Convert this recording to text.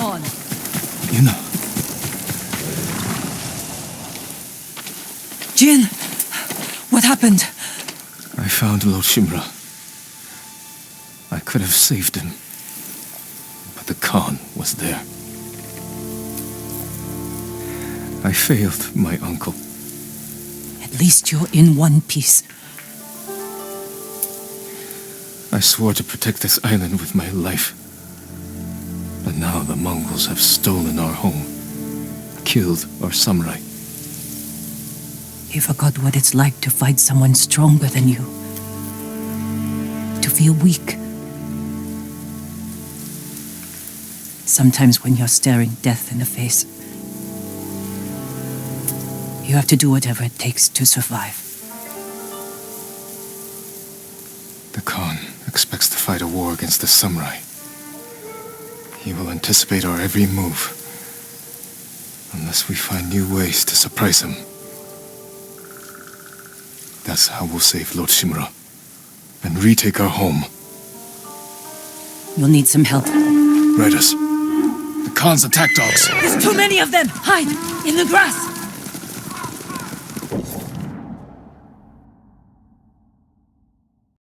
Khan. You know. Jin, what happened? I found Lord Shimura. I could have saved him. But the Khan was there. I failed my uncle. At least you're in one piece. I swore to protect this island with my life. But now the Mongols have stolen our home, killed our samurai. You forgot what it's like to fight someone stronger than you. To feel weak. Sometimes when you're staring death in the face, you have to do whatever it takes to survive. The Khan expects to fight a war against the samurai. He will anticipate our every move, unless we find new ways to surprise him. That's how we'll save Lord Shimura, and retake our home. You'll need some help. Riders, the Khan's attack dogs. There's too many of them! Hide! In the grass!